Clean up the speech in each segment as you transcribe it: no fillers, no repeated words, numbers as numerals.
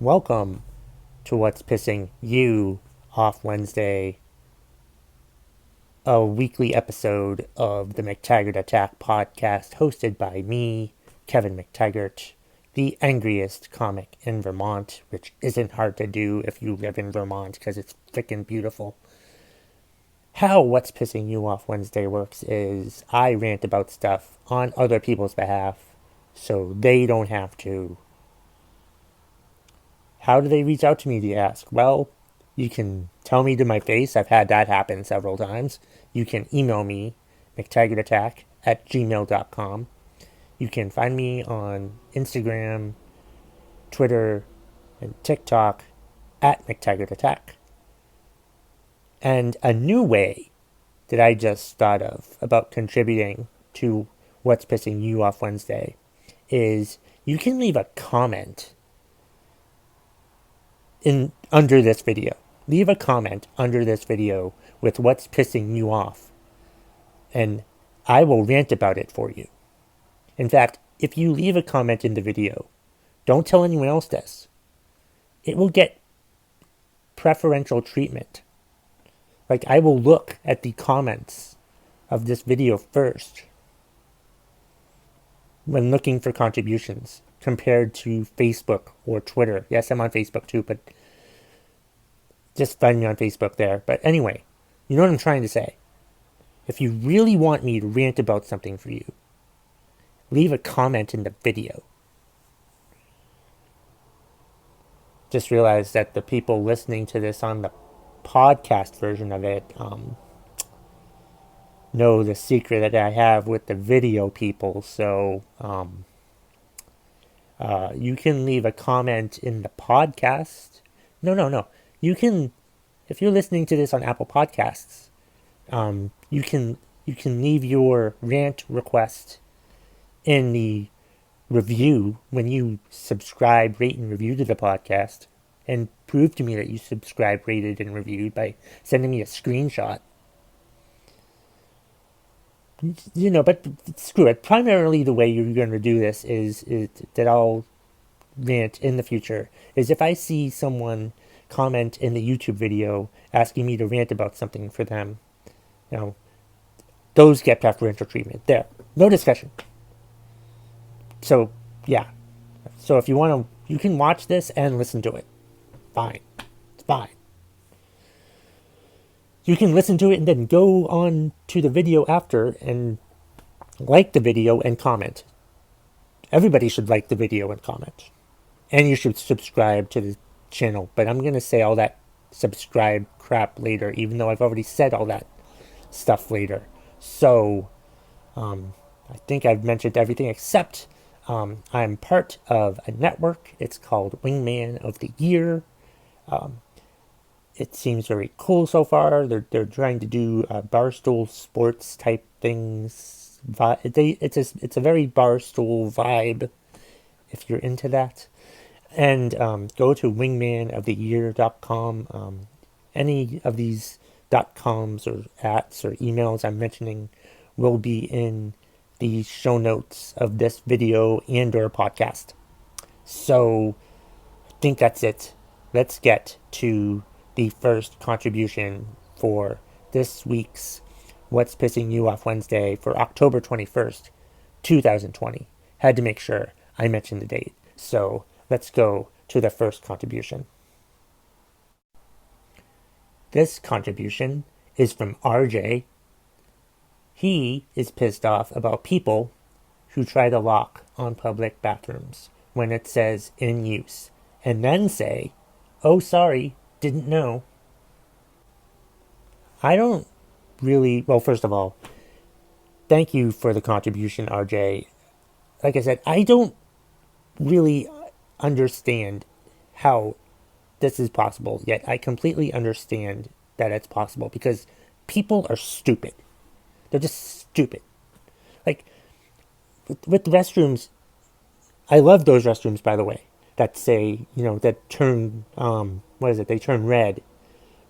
Welcome to What's Pissing You Off Wednesday, a weekly episode of the McTaggart Attack podcast hosted by me, Kevin McTaggart, the angriest comic in Vermont, which isn't hard to do if you live in Vermont because it's freaking beautiful. How What's Pissing You Off Wednesday works is I rant about stuff on other people's behalf so they don't have to. How do they reach out to me, do you ask? Well, you can tell me to my face. I've had that happen several times. You can email me, mctaggartattack@gmail.com. You can find me on Instagram, Twitter, and TikTok at McTaggartAttack. And a new way that I just thought of about contributing to What's Pissing You Off Wednesday is you can leave a comment under this video. Leave a comment under this video with what's pissing you off, and I will rant about it for you. In fact, if you leave a comment in the video, don't tell anyone else this. It will get preferential treatment. Like, I will look at the comments of this video first when looking for contributions compared to Facebook or Twitter. Yes, I'm on Facebook too, but just find me on Facebook there. But anyway, you know what I'm trying to say. If you really want me to rant about something for you, leave a comment in the video. Just realized that the people listening to this on the podcast version of it know the secret that I have with the video people. So you can leave a comment in the podcast. No. You can, if you're listening to this on Apple Podcasts, you can leave your rant request in the review when you subscribe, rate, and review to the podcast, and prove to me that you subscribed, rated, and reviewed by sending me a screenshot. You know, but screw it. Primarily, the way you're going to do this is that I'll rant in the future is if I see someone comment in the YouTube video asking me to rant about something for them, you know, those get preferential treatment. There, no discussion. So, yeah. So if you want to, you can watch this and listen to it. Fine. It's fine. You can listen to it and then go on to the video after and like the video and comment. Everybody should like the video and comment. And you should subscribe to the channel. But I'm going to say all that subscribe crap later, even though I've already said all that stuff later. So, I think I've mentioned everything except I'm part of a network. It's called Wingman of the Year. It seems very cool so far. They're trying to do barstool sports type things. It's a very barstool vibe if you're into that. And go to wingmanoftheyear.com. Any of these .coms or ats or emails I'm mentioning will be in the show notes of this video and or podcast. So I think that's it. Let's get to the first contribution for this week's What's Pissing You Off Wednesday for October 21st, 2020. Had to make sure I mentioned the date. So let's go to the first contribution. This contribution is from RJ. He is pissed off about people who try to lock on public bathrooms when it says in use and then say, "Oh, sorry, didn't know." I don't really, well, first of all, thank you for the contribution, RJ. Like I said, I don't really understand how this is possible, yet I completely understand that it's possible because people are stupid. They're just stupid. Like, with restrooms, I love those restrooms, by the way, that say, you know, that turn, they turn red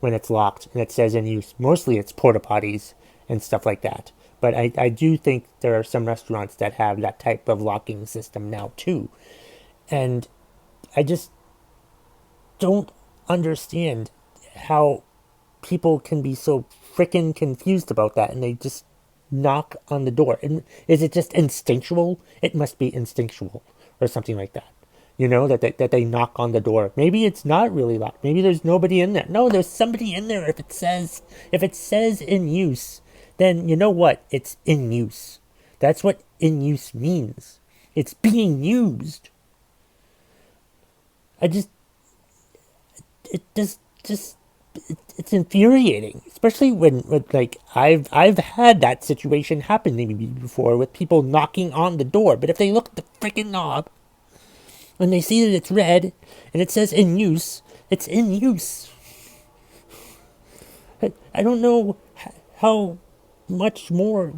when it's locked and it says in use. Mostly it's porta potties and stuff like that. But I do think there are some restaurants that have that type of locking system now too. And I just, don't understand how people can be so freaking confused about that, and they just knock on the door. And is it just instinctual? It must be instinctual or something like that. That they knock on the door. Maybe it's not really locked. Maybe there's nobody in there. No, there's somebody in there. If it says in use, then you know what? It's in use. That's what in use means. It's being used. I just it just it's infuriating, especially when like I've had that situation happen to me before with people knocking on the door. But if they look at the freaking knob and they see that it's red and it says in use, it's in use. I don't know how much more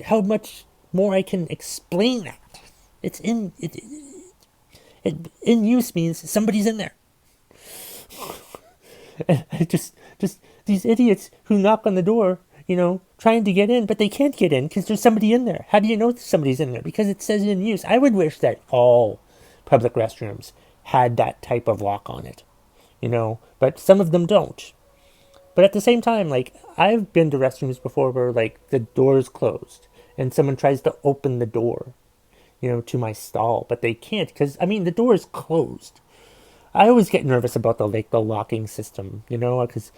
how much more I can explain that. It's in use means somebody's in there. just these idiots who knock on the door, trying to get in, but they can't get in because there's somebody in there. How do you know somebody's in there? Because it says in use. I would wish that all public restrooms had that type of lock on it, but some of them don't. But at the same time, like, I've been to restrooms before where, like, the door's closed and someone tries to open the door, to my stall, but they can't because, the door is closed. I always get nervous about the locking system, because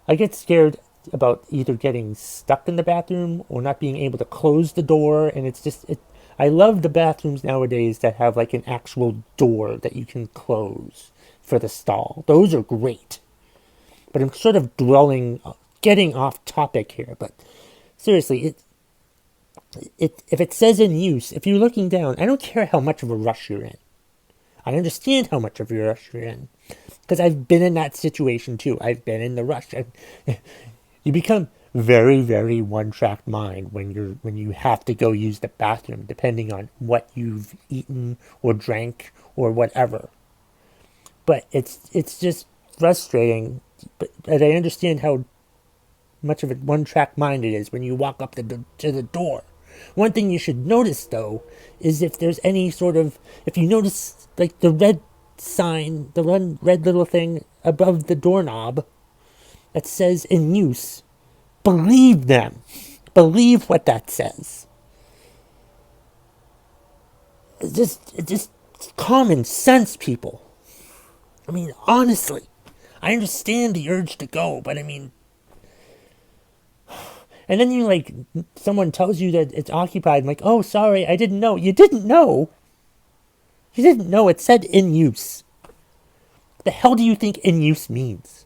I get scared about either getting stuck in the bathroom or not being able to close the door. And it's just, I love the bathrooms nowadays that have like an actual door that you can close for the stall. Those are great. But I'm sort of getting off topic here. But seriously, if it says in use, if you're looking down, I don't care how much of a rush you're in. I understand how much of a rush you're in, because I've been in that situation too. I've been in the rush. You become very, very one-track mind when you have to go use the bathroom, depending on what you've eaten or drank or whatever. But it's just frustrating. But I understand how much of a one-track mind it is when you walk up to the door. One thing you should notice, though, is if there's any if you notice, like, the red sign, the red little thing above the doorknob that says in use, believe them. Believe what that says. It's just common sense, people. Honestly, I understand the urge to go, but and then someone tells you that it's occupied. I'm like, oh, sorry, I didn't know. You didn't know. You didn't know. It said in use. What the hell do you think in use means?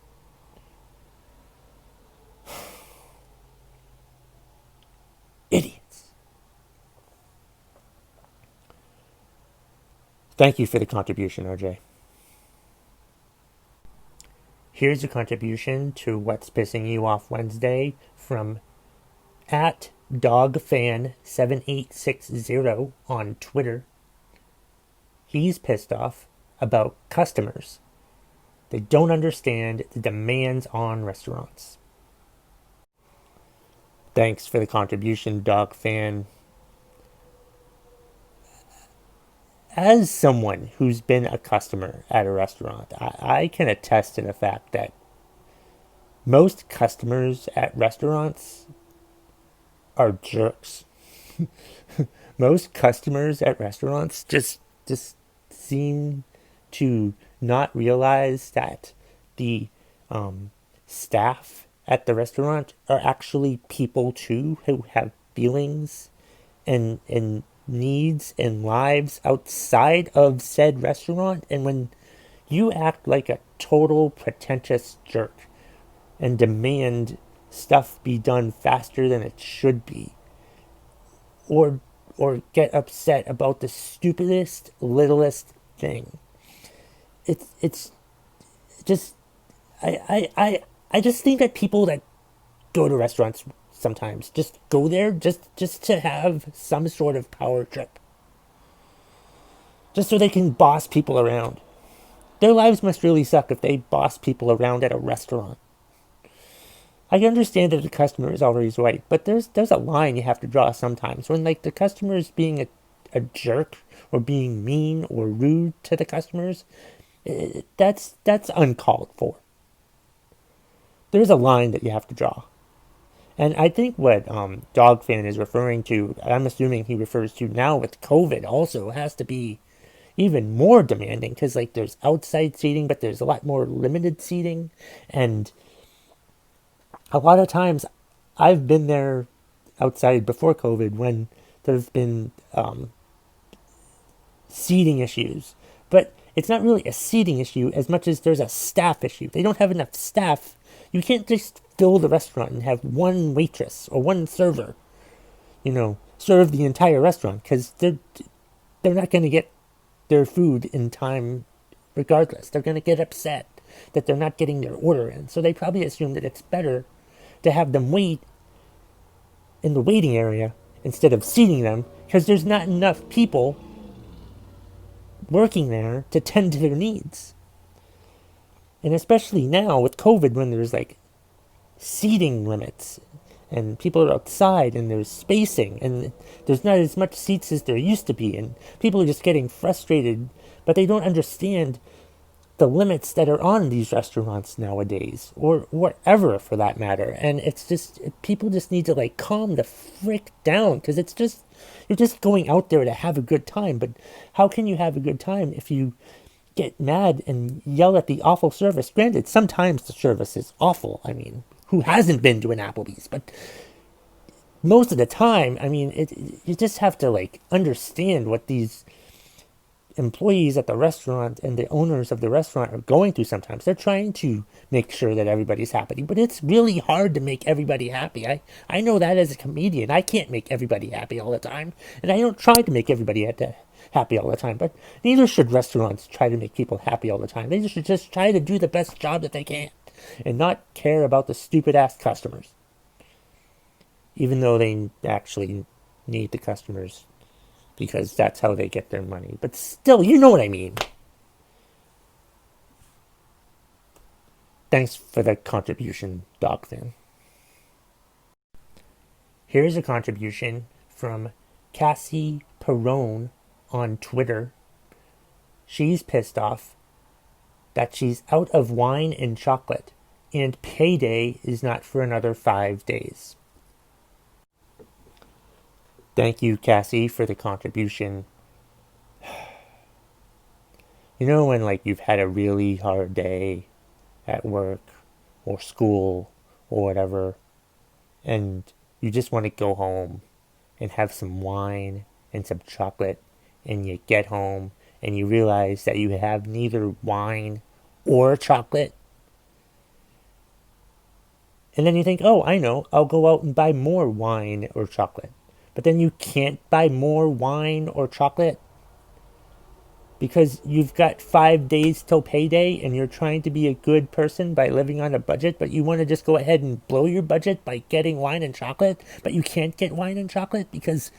Idiots. Thank you for the contribution, RJ. Here's a contribution to What's Pissing You Off Wednesday from at dogfan7860 on Twitter. He's pissed off about customers. They don't understand the demands on restaurants. Thanks for the contribution, Dog Fan. As someone who's been a customer at a restaurant, I can attest to the fact that most customers at restaurants are jerks. Most customers at restaurants just seem to not realize that the staff at the restaurant are actually people too, who have feelings and needs and lives outside of said restaurant. And when you act like a total pretentious jerk and demand stuff be done faster than it should be, or get upset about the stupidest, littlest thing, it's just I just think that people that go to restaurants sometimes just go there just to have some sort of power trip, just so they can boss people around. Their lives must really suck if they boss people around at a restaurant. I understand that the customer is always right, but there's a line you have to draw sometimes. When the customer is being a jerk or being mean or rude to the customers, That's uncalled for. There's a line that you have to draw. And I think what Dogfan is referring to, I'm assuming he refers to now with COVID also, has to be even more demanding because like there's outside seating, but there's a lot more limited seating, and a lot of times I've been there outside before COVID when there's been seating issues, but it's not really a seating issue as much as there's a staff issue. They don't have enough staff. You can't just fill the restaurant and have one waitress or one server, serve the entire restaurant because they're not going to get their food in time regardless. They're going to get upset that they're not getting their order in. So they probably assume that it's better to have them wait in the waiting area instead of seating them because there's not enough people working there to tend to their needs. And especially now with COVID when there's like seating limits and people are outside and there's spacing and there's not as much seats as there used to be and people are just getting frustrated, but they don't understand the limits that are on these restaurants nowadays or wherever for that matter. And it's just people just need to like calm the frick down because it's just you're just going out there to have a good time. But how can you have a good time if you get mad and yell at the awful service? Granted, sometimes the service is awful. I mean, who hasn't been to an Applebee's? But most of the time, I mean, you just have to like understand what these employees at the restaurant and the owners of the restaurant are going through sometimes. They're trying to make sure that everybody's happy, but it's really hard to make everybody happy. I know that as a comedian. I can't make everybody happy all the time, and I don't try to make everybody happy all the time, but neither should restaurants try to make people happy all the time. They should just try to do the best job that they can and not care about the stupid ass customers, even though they actually need the customers because that's how they get their money. But still, you know what I mean. Thanks for the contribution, Dog Fan. Here's a contribution from Cassie Perone on Twitter. She's pissed off that she's out of wine and chocolate, and payday is not for another 5 days. Thank you, Cassie, for the contribution. You know when like you've had a really hard day at work or school or whatever, and you just want to go home and have some wine and some chocolate, and you get home and you realize that you have neither wine or chocolate. And then you think, oh, I know, I'll go out and buy more wine or chocolate. But then you can't buy more wine or chocolate because you've got 5 days till payday and you're trying to be a good person by living on a budget, but you want to just go ahead and blow your budget by getting wine and chocolate, but you can't get wine and chocolate because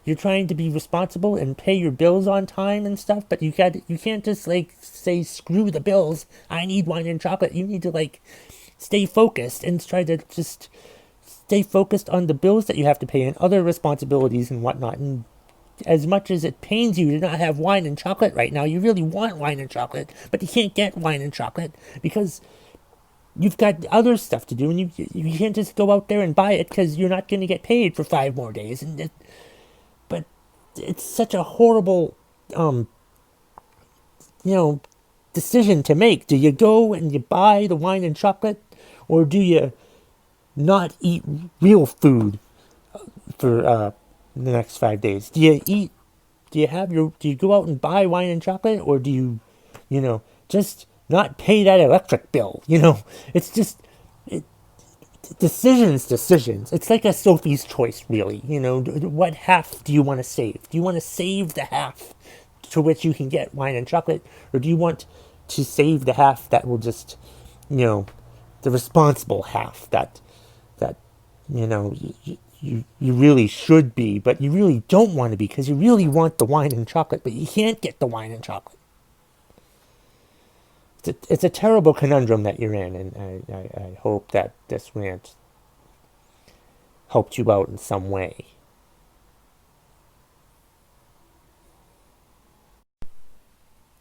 you're trying to be responsible and pay your bills on time and stuff, but you can't just like say screw the bills, I need wine and chocolate. You need to like stay focused and try to just stay focused on the bills that you have to pay and other responsibilities and whatnot. And as much as it pains you to not have wine and chocolate right now, you really want wine and chocolate, but you can't get wine and chocolate because you've got other stuff to do, and you can't just go out there and buy it because you're not going to get paid for 5 more days. But it's such a horrible, decision to make. Do you go and you buy the wine and chocolate, or do you not eat real food for the next 5 days? Do you go out and buy wine and chocolate, or do you just not pay that electric bill? It's just decisions. It's like a Sophie's Choice, really. What half do you want to save? Do you want to save the half to which you can get wine and chocolate, or do you want to save the half that will just, the responsible half that you really should be, but you really don't want to be because you really want the wine and chocolate, but you can't get the wine and chocolate. It's a terrible conundrum that you're in, and I hope that this rant helped you out in some way.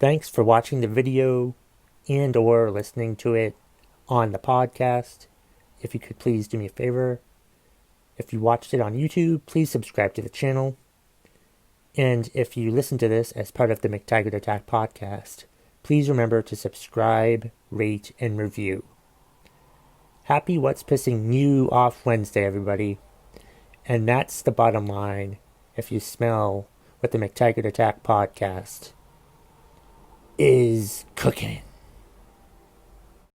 Thanks for watching the video and or listening to it on the podcast. If you could please do me a favor. If you watched it on YouTube, please subscribe to the channel. And if you listen to this as part of the McTaggart Attack podcast, please remember to subscribe, rate, and review. Happy What's Pissing You Off Wednesday, everybody. And that's the bottom line if you smell what the McTaggart Attack podcast is cooking.